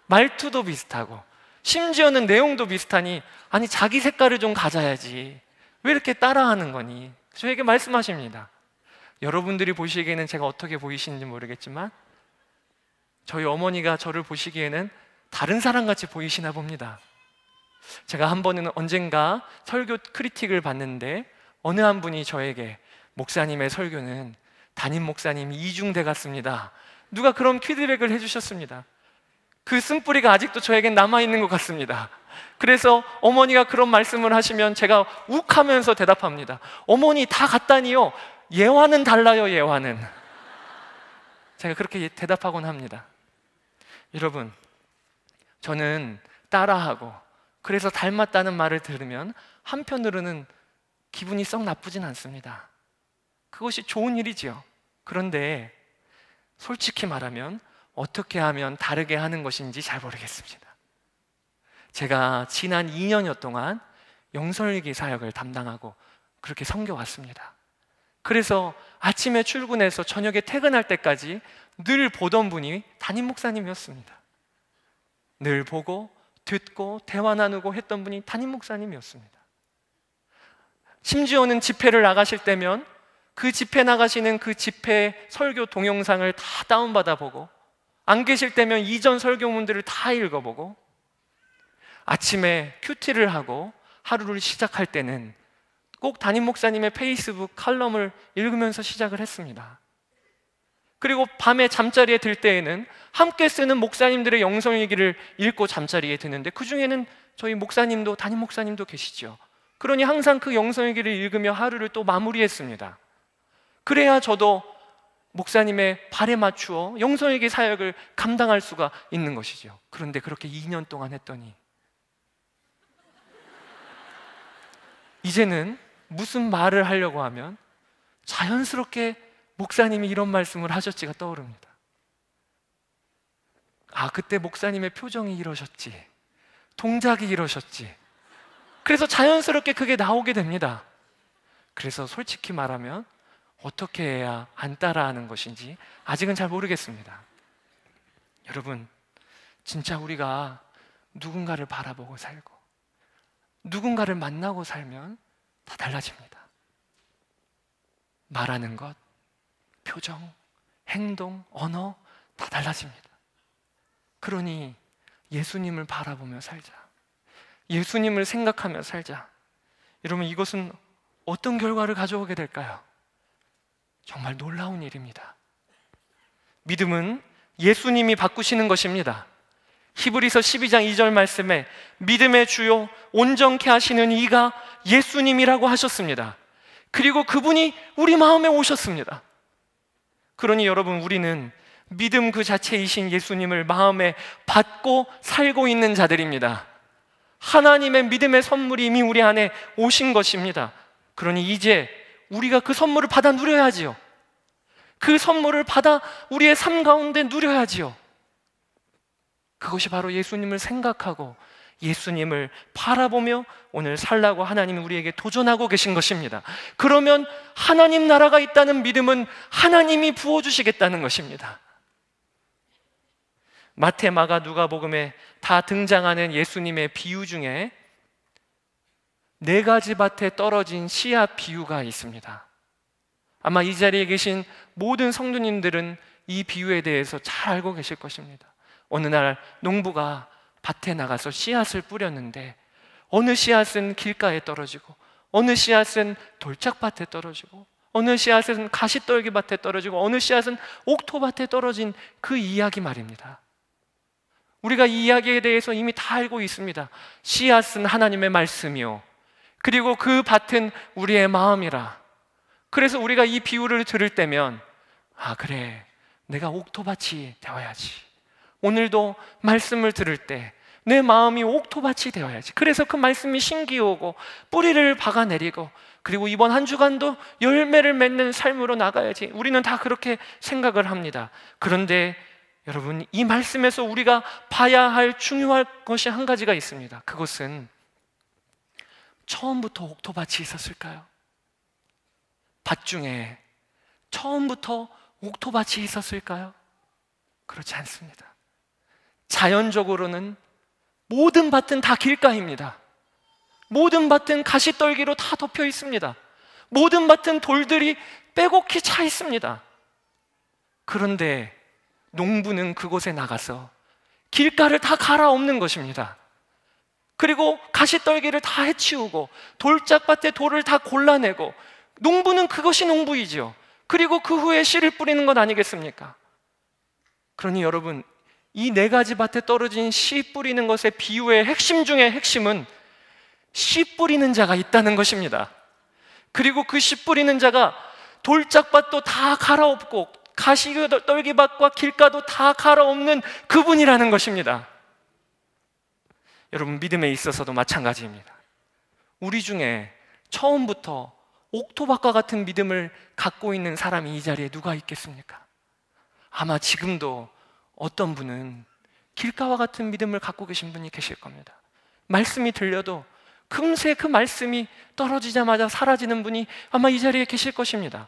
말투도 비슷하고 심지어는 내용도 비슷하니 아니 자기 색깔을 좀 가져야지 왜 이렇게 따라하는 거니? 저에게 말씀하십니다. 여러분들이 보시기에는 제가 어떻게 보이시는지 모르겠지만 저희 어머니가 저를 보시기에는 다른 사람같이 보이시나 봅니다. 제가 한 번은 언젠가 설교 크리틱을 봤는데 어느 한 분이 저에게 목사님의 설교는 담임 목사님이 이중대 같습니다. 누가 그런 피드백을 해주셨습니다. 그 쓴뿌리가 아직도 저에겐 남아있는 것 같습니다. 그래서 어머니가 그런 말씀을 하시면 제가 욱 하면서 대답합니다. 어머니 다 같다니요. 예화는 달라요, 예화는. 제가 그렇게 대답하곤 합니다. 여러분, 저는 따라하고 그래서 닮았다는 말을 들으면 한편으로는 기분이 썩 나쁘진 않습니다. 그것이 좋은 일이지요. 그런데 솔직히 말하면 어떻게 하면 다르게 하는 것인지 잘 모르겠습니다. 제가 지난 2년여 동안 영성일기 사역을 담당하고 그렇게 섬겨왔습니다. 그래서 아침에 출근해서 저녁에 퇴근할 때까지 늘 보던 분이 담임 목사님이었습니다. 늘 보고 듣고 대화 나누고 했던 분이 담임 목사님이었습니다. 심지어는 집회를 나가실 때면 그 집회 나가시는 그 집회 설교 동영상을 다 다운받아 보고 안 계실 때면 이전 설교문들을 다 읽어보고 아침에 큐티를 하고 하루를 시작할 때는 꼭 담임 목사님의 페이스북 칼럼을 읽으면서 시작을 했습니다. 그리고 밤에 잠자리에 들 때에는 함께 쓰는 목사님들의 영성일기를 읽고 잠자리에 드는데 그 중에는 저희 목사님도 담임 목사님도 계시죠. 그러니 항상 그 영성일기를 읽으며 하루를 또 마무리했습니다. 그래야 저도 목사님의 발에 맞추어 영성일기 사역을 감당할 수가 있는 것이죠. 그런데 그렇게 2년 동안 했더니 이제는 무슨 말을 하려고 하면 자연스럽게 목사님이 이런 말씀을 하셨지가 떠오릅니다. 그때 목사님의 표정이 이러셨지, 동작이 이러셨지. 그래서 자연스럽게 그게 나오게 됩니다. 그래서 솔직히 말하면 어떻게 해야 안 따라하는 것인지 아직은 잘 모르겠습니다. 여러분, 진짜 우리가 누군가를 바라보고 살고 누군가를 만나고 살면 다 달라집니다. 말하는 것, 표정, 행동, 언어 다 달라집니다. 그러니 예수님을 바라보며 살자. 예수님을 생각하며 살자. 여러분, 이것은 어떤 결과를 가져오게 될까요? 정말 놀라운 일입니다. 믿음은 예수님이 바꾸시는 것입니다. 히브리서 12장 2절 말씀에 믿음의 주요 온전케 하시는 이가 예수님이라고 하셨습니다. 그리고 그분이 우리 마음에 오셨습니다. 그러니 여러분, 우리는 믿음 그 자체이신 예수님을 마음에 받고 살고 있는 자들입니다. 하나님의 믿음의 선물이 이미 우리 안에 오신 것입니다. 그러니 이제 우리가 그 선물을 받아 누려야지요. 그 선물을 받아 우리의 삶 가운데 누려야지요. 그것이 바로 예수님을 생각하고 예수님을 바라보며 오늘 살라고 하나님이 우리에게 도전하고 계신 것입니다. 그러면 하나님 나라가 있다는 믿음은 하나님이 부어주시겠다는 것입니다. 마태, 마가, 누가복음에 다 등장하는 예수님의 비유 중에 4가지 밭에 떨어진 씨앗 비유가 있습니다. 아마 이 자리에 계신 모든 성도님들은 이 비유에 대해서 잘 알고 계실 것입니다. 어느 날 농부가 밭에 나가서 씨앗을 뿌렸는데 어느 씨앗은 길가에 떨어지고 어느 씨앗은 돌짝밭에 떨어지고 어느 씨앗은 가시떨기밭에 떨어지고 어느 씨앗은 옥토밭에 떨어진 그 이야기 말입니다. 우리가 이 이야기에 대해서 이미 다 알고 있습니다. 씨앗은 하나님의 말씀이요, 그리고 그 밭은 우리의 마음이라. 그래서 우리가 이 비유를 들을 때면 아, 그래, 내가 옥토밭이 되어야지. 오늘도 말씀을 들을 때 내 마음이 옥토밭이 되어야지. 그래서 그 말씀이 심기 오고 뿌리를 박아내리고 그리고 이번 한 주간도 열매를 맺는 삶으로 나가야지. 우리는 다 그렇게 생각을 합니다. 그런데 여러분, 이 말씀에서 우리가 봐야 할 중요한 것이 한 가지가 있습니다. 그것은 처음부터 옥토밭이 있었을까요? 밭 중에 처음부터 옥토밭이 있었을까요? 그렇지 않습니다. 자연적으로는 모든 밭은 다 길가입니다. 모든 밭은 가시떨기로 다 덮여 있습니다. 모든 밭은 돌들이 빼곡히 차 있습니다. 그런데 농부는 그곳에 나가서 길가를 다 갈아엎는 것입니다. 그리고 가시떨기를 다 해치우고 돌짝밭에 돌을 다 골라내고, 농부는 그것이 농부이지요. 그리고 그 후에 씨를 뿌리는 것 아니겠습니까? 그러니 여러분, 이 4가지 밭에 떨어진 씨 뿌리는 것의 비유의 핵심 중에 핵심은 씨 뿌리는 자가 있다는 것입니다. 그리고 그 씨 뿌리는 자가 돌짝밭도 다 갈아엎고 가시떨기밭과 길가도 다 갈아엎는 그분이라는 것입니다. 여러분, 믿음에 있어서도 마찬가지입니다. 우리 중에 처음부터 옥토밭과 같은 믿음을 갖고 있는 사람이 이 자리에 누가 있겠습니까? 아마 지금도 어떤 분은 길가와 같은 믿음을 갖고 계신 분이 계실 겁니다. 말씀이 들려도 금세 그 말씀이 떨어지자마자 사라지는 분이 아마 이 자리에 계실 것입니다.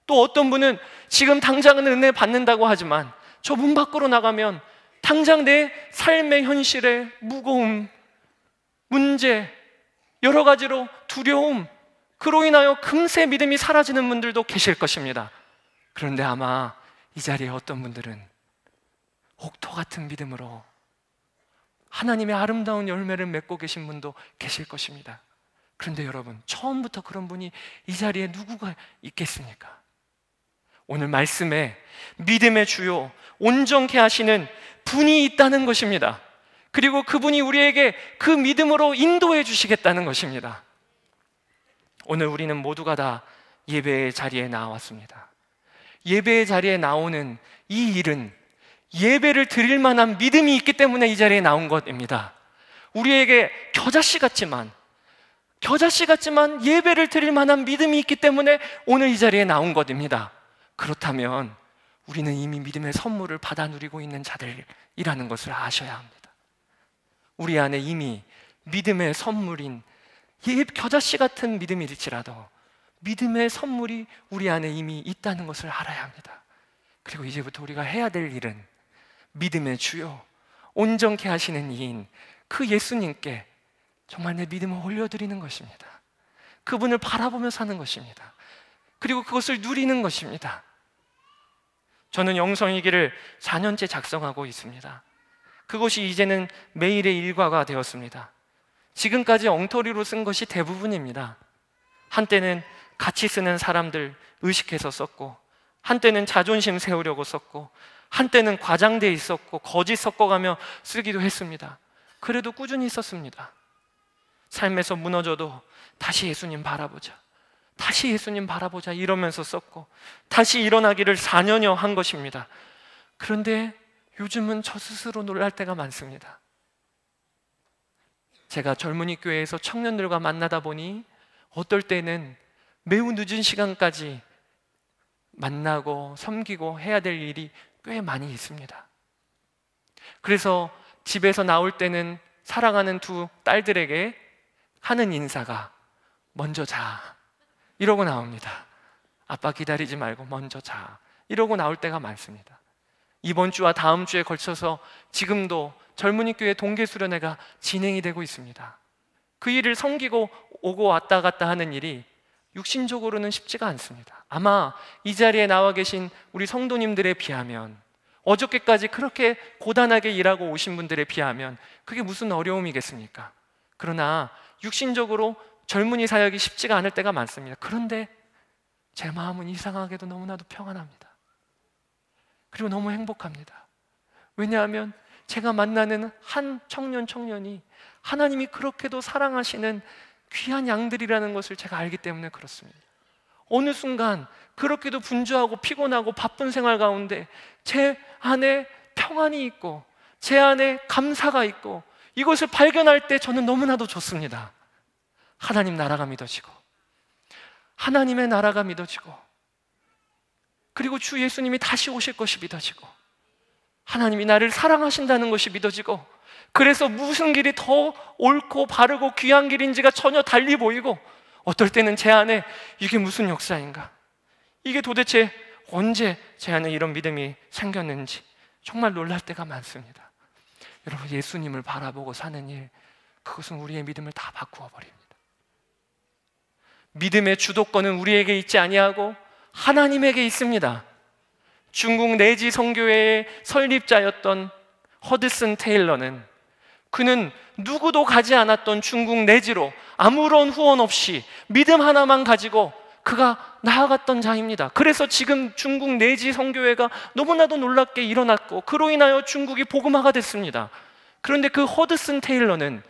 또 어떤 분은 지금 당장은 은혜 받는다고 하지만 저 문 밖으로 나가면 당장 내 삶의 현실에 무거움, 문제, 여러 가지로 두려움, 그로 인하여 금세 믿음이 사라지는 분들도 계실 것입니다. 그런데 아마 이 자리에 어떤 분들은 옥토 같은 믿음으로 하나님의 아름다운 열매를 맺고 계신 분도 계실 것입니다. 그런데 여러분, 처음부터 그런 분이 이 자리에 누구가 있겠습니까? 오늘 말씀에 믿음의 주요, 온전케 하시는 분이 있다는 것입니다. 그리고 그분이 우리에게 그 믿음으로 인도해 주시겠다는 것입니다. 오늘 우리는 모두가 다 예배의 자리에 나왔습니다. 예배의 자리에 나오는 이 일은 예배를 드릴 만한 믿음이 있기 때문에 이 자리에 나온 것입니다. 우리에게 겨자씨 같지만 예배를 드릴 만한 믿음이 있기 때문에 오늘 이 자리에 나온 것입니다. 그렇다면 우리는 이미 믿음의 선물을 받아 누리고 있는 자들이라는 것을 아셔야 합니다. 우리 안에 이미 믿음의 선물인 겨자씨 같은 믿음일지라도 믿음의 선물이 우리 안에 이미 있다는 것을 알아야 합니다. 그리고 이제부터 우리가 해야 될 일은 믿음의 주요, 온전케 하시는 이인 그 예수님께 정말 내 믿음을 올려드리는 것입니다. 그분을 바라보며 사는 것입니다. 그리고 그것을 누리는 것입니다. 저는 영성일기를 4년째 작성하고 있습니다. 그것이 이제는 매일의 일과가 되었습니다. 지금까지 엉터리로 쓴 것이 대부분입니다. 한때는 같이 쓰는 사람들 의식해서 썼고, 한때는 자존심 세우려고 썼고, 한때는 과장돼 있었고 거짓 섞어가며 쓰기도 했습니다. 그래도 꾸준히 썼습니다. 삶에서 무너져도 다시 예수님 바라보자, 다시 예수님 바라보자 이러면서 썼고, 다시 일어나기를 4년여 한 것입니다. 그런데 요즘은 저 스스로 놀랄 때가 많습니다. 제가 젊은이 교회에서 청년들과 만나다 보니 어떨 때는 매우 늦은 시간까지 만나고 섬기고 해야 될 일이 꽤 많이 있습니다. 그래서 집에서 나올 때는 사랑하는 두 딸들에게 하는 인사가 먼저 자 이러고 나옵니다. 아빠 기다리지 말고 먼저 자 이러고 나올 때가 많습니다. 이번 주와 다음 주에 걸쳐서 지금도 젊은이 교회 동계 수련회가 진행이 되고 있습니다. 그 일을 섬기고 오고 왔다 갔다 하는 일이 육신적으로는 쉽지가 않습니다. 아마 이 자리에 나와 계신 우리 성도님들에 비하면, 어저께까지 그렇게 고단하게 일하고 오신 분들에 비하면 그게 무슨 어려움이겠습니까? 그러나 육신적으로 젊은이 사역이 쉽지가 않을 때가 많습니다. 그런데 제 마음은 이상하게도 너무나도 평안합니다. 그리고 너무 행복합니다. 왜냐하면 제가 만나는 한 청년이 하나님이 그렇게도 사랑하시는 귀한 양들이라는 것을 제가 알기 때문에 그렇습니다. 어느 순간 그렇게도 분주하고 피곤하고 바쁜 생활 가운데 제 안에 평안이 있고 제 안에 감사가 있고 이것을 발견할 때 저는 너무나도 좋습니다. 하나님 나라가 믿어지고 하나님의 나라가 믿어지고 그리고 주 예수님이 다시 오실 것이 믿어지고 하나님이 나를 사랑하신다는 것이 믿어지고, 그래서 무슨 길이 더 옳고 바르고 귀한 길인지가 전혀 달리 보이고, 어떨 때는 제 안에 이게 무슨 역사인가, 이게 도대체 언제 제 안에 이런 믿음이 생겼는지 정말 놀랄 때가 많습니다. 여러분, 예수님을 바라보고 사는 일, 그것은 우리의 믿음을 다 바꾸어 버립니다. 믿음의 주도권은 우리에게 있지 아니하고 하나님에게 있습니다. 중국 내지 선교회의 설립자였던 허드슨 테일러는, 그는 누구도 가지 않았던 중국 내지로 아무런 후원 없이 믿음 하나만 가지고 그가 나아갔던 자입니다. 그래서 지금 중국 내지 선교회가 너무나도 놀랍게 일어났고 그로 인하여 중국이 복음화가 됐습니다. 그런데 그 허드슨 테일러는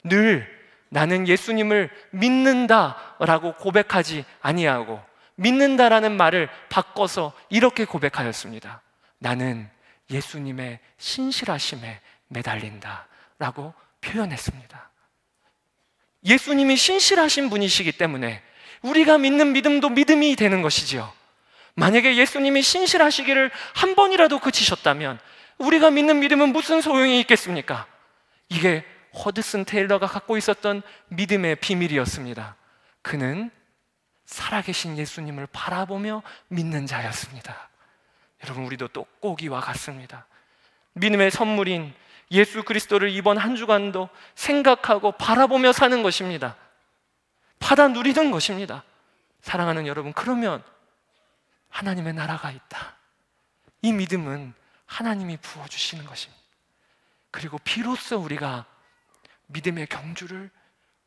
늘 나는 예수님을 믿는다라고 고백하지 아니하고 믿는다라는 말을 바꿔서 이렇게 고백하였습니다. 나는 예수님의 신실하심에 매달린다 라고 표현했습니다. 예수님이 신실하신 분이시기 때문에 우리가 믿는 믿음도 믿음이 되는 것이지요. 만약에 예수님이 신실하시기를 한 번이라도 그치셨다면 우리가 믿는 믿음은 무슨 소용이 있겠습니까? 이게 허드슨 테일러가 갖고 있었던 믿음의 비밀이었습니다. 그는 살아계신 예수님을 바라보며 믿는 자였습니다. 여러분, 우리도 또 꼭 이와 같습니다. 믿음의 선물인 예수 그리스도를 이번 한 주간도 생각하고 바라보며 사는 것입니다. 받아 누리는 것입니다. 사랑하는 여러분, 그러면 하나님의 나라가 있다, 이 믿음은 하나님이 부어주시는 것입니다. 그리고 비로소 우리가 믿음의 경주를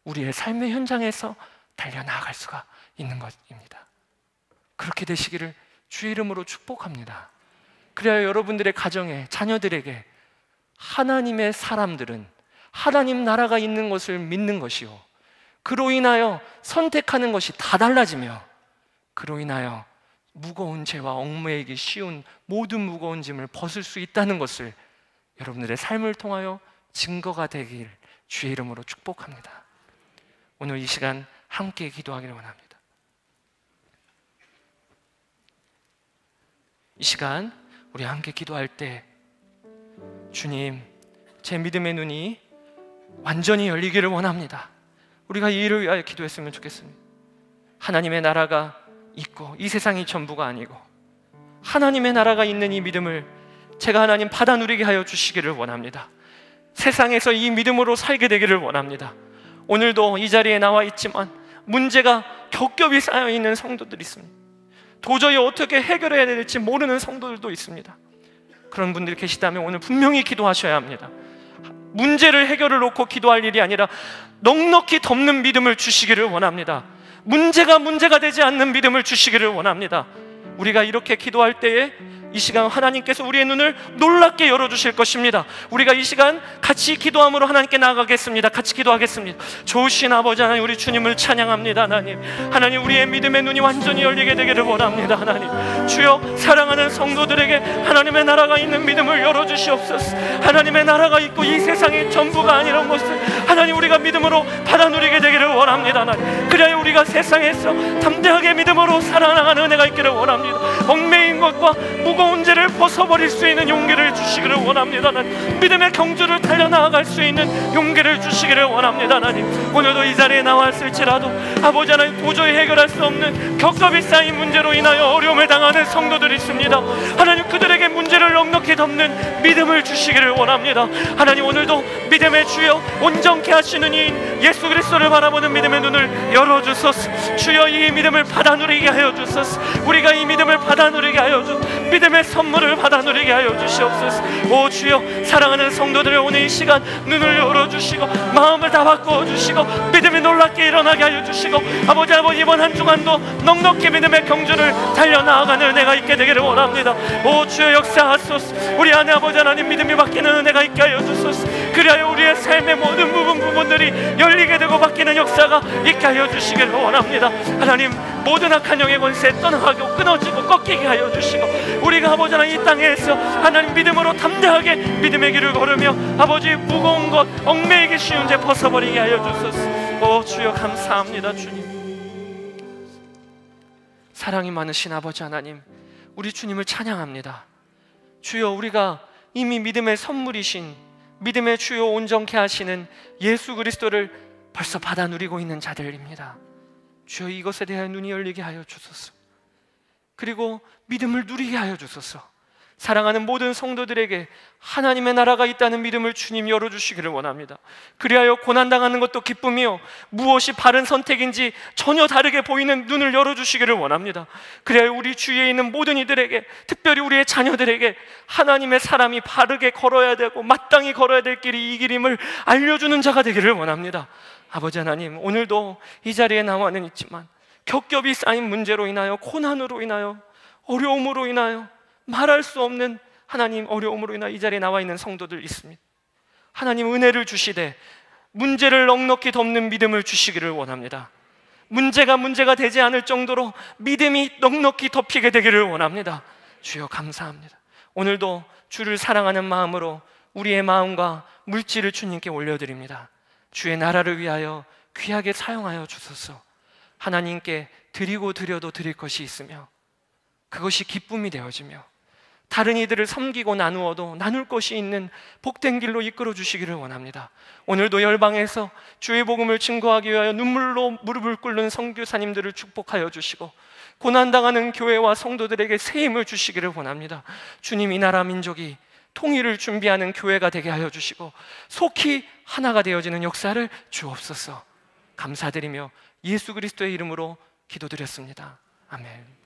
우리의 삶의 현장에서 달려나갈 수가 있는 것입니다. 그렇게 되시기를 주의 이름으로 축복합니다. 그래야 여러분들의 가정에, 자녀들에게 하나님의 사람들은 하나님 나라가 있는 것을 믿는 것이요, 그로 인하여 선택하는 것이 다 달라지며 그로 인하여 무거운 죄와 얽매이기 쉬운 모든 무거운 짐을 벗을 수 있다는 것을 여러분들의 삶을 통하여 증거가 되길 주의 이름으로 축복합니다. 오늘 이 시간 함께 기도하기를 원합니다. 이 시간 우리 함께 기도할 때, 주님, 제 믿음의 눈이 완전히 열리기를 원합니다. 우리가 이 일을 위하여 기도했으면 좋겠습니다. 하나님의 나라가 있고 이 세상이 전부가 아니고 하나님의 나라가 있는 이 믿음을 제가 하나님 받아 누리게 하여 주시기를 원합니다. 세상에서 이 믿음으로 살게 되기를 원합니다. 오늘도 이 자리에 나와 있지만 문제가 겹겹이 쌓여 있는 성도들이 있습니다. 도저히 어떻게 해결해야 될지 모르는 성도들도 있습니다. 그런 분들이 계시다면 오늘 분명히 기도하셔야 합니다. 문제를 해결을 놓고 기도할 일이 아니라 넉넉히 덮는 믿음을 주시기를 원합니다. 문제가 되지 않는 믿음을 주시기를 원합니다. 우리가 이렇게 기도할 때에 이 시간 하나님께서 우리의 눈을 놀랍게 열어주실 것입니다. 우리가 이 시간 같이 기도함으로 하나님께 나아가겠습니다. 같이 기도하겠습니다. 좋으신 아버지 하나님, 우리 주님을 찬양합니다. 하나님 우리의 믿음의 눈이 완전히 열리게 되기를 원합니다. 하나님 주여, 사랑하는 성도들에게 하나님의 나라가 있는 믿음을 열어주시옵소서. 하나님의 나라가 있고 이 세상이 전부가 아니란 것을 하나님 우리가 믿음으로 받아 누리게 되기를 원합니다. 하나님 그래야 우리가 세상에서 담대하게 믿음으로 살아나가는 은혜가 있기를 원합니다. 얽매인 것과 무거운 죄를 벗어버릴 수 있는 용기를 주시기를 원합니다. 하나님 믿음의 경주를 달려나갈 수 있는 용기를 주시기를 원합니다. 하나님 오늘도 이 자리에 나왔을지라도 아버지 하나님 도저히 해결할 수 없는 겹겹이 쌓인 문제로 인하여 어려움을 당하는 성도들이 있습니다. 하나님 그들에게 문제를 넉넉히 덮는 믿음을 주시기를 원합니다. 하나님 오늘도 믿음의 주여, 온전케 하시는 이인 예수 그리스도를 바라보는 믿음의 눈을 열어주소서. 주여, 이 믿음을 받아 누리게 하여 주소서. 우리가 이 믿음을 받아 누리게 하여 주소서. 믿음의 선물을 받아 누리게 하여 주시옵소서. 오 주여, 사랑하는 성도들의 오늘 이 시간 눈을 열어주시고 마음을 다 바꿔주시고 믿음이 놀랍게 일어나게 하여 주시고 아버지 이번 한 주간도 넉넉히 믿음의 경주를 달려나아가는 은혜가 있게 되기를 원합니다. 오 주여, 역사하소서. 우리 안에 아버지 하나님 믿음이 바뀌는 은혜가 있게 하여 주소서. 그리하여 우리의 삶의 모든 부분들이 열리게 되고 바뀌는 역사가 있게 하여 주시기를 원합니다. 하나님 모든 악한 영의 권세 떠나가고 끊어지고 꺾이게 하여 주시고 우리가 아버지 하나님 이 땅에서 하나님 믿음으로 담대하게 믿음의 길을 걸으며 아버지 무거운 것, 얽매이기 쉬운 죄 벗어버리게 하여 주소서. 오 주여, 감사합니다. 주님 사랑이 많으신 아버지 하나님, 우리 주님을 찬양합니다. 주여, 우리가 이미 믿음의 선물이신 믿음의 주요 온전케 하시는 예수 그리스도를 벌써 받아 누리고 있는 자들입니다. 주여, 이것에 대하여 눈이 열리게 하여 주소서. 그리고 믿음을 누리게 하여 주소서. 사랑하는 모든 성도들에게 하나님의 나라가 있다는 믿음을 주님 열어주시기를 원합니다. 그리하여 고난당하는 것도 기쁨이요 무엇이 바른 선택인지 전혀 다르게 보이는 눈을 열어주시기를 원합니다. 그리하여 우리 주위에 있는 모든 이들에게, 특별히 우리의 자녀들에게 하나님의 사람이 바르게 걸어야 되고 마땅히 걸어야 될 길이 이 길임을 알려주는 자가 되기를 원합니다. 아버지 하나님, 오늘도 이 자리에 나와는 있지만 겹겹이 쌓인 문제로 인하여, 고난으로 인하여, 어려움으로 인하여, 말할 수 없는 하나님 어려움으로 인하여 이 자리에 나와 있는 성도들 있습니다. 하나님 은혜를 주시되 문제를 넉넉히 덮는 믿음을 주시기를 원합니다. 문제가 되지 않을 정도로 믿음이 넉넉히 덮이게 되기를 원합니다. 주여, 감사합니다. 오늘도 주를 사랑하는 마음으로 우리의 마음과 물질을 주님께 올려드립니다. 주의 나라를 위하여 귀하게 사용하여 주소서. 하나님께 드리고 드려도 드릴 것이 있으며 그것이 기쁨이 되어지며 다른 이들을 섬기고 나누어도 나눌 것이 있는 복된 길로 이끌어 주시기를 원합니다. 오늘도 열방에서 주의 복음을 증거하기 위하여 눈물로 무릎을 꿇는 선교사님들을 축복하여 주시고 고난당하는 교회와 성도들에게 새 힘을 주시기를 원합니다. 주님, 이 나라 민족이 통일을 준비하는 교회가 되게 하여 주시고 속히 하나가 되어지는 역사를 주옵소서. 감사드리며 예수 그리스도의 이름으로 기도드렸습니다. 아멘.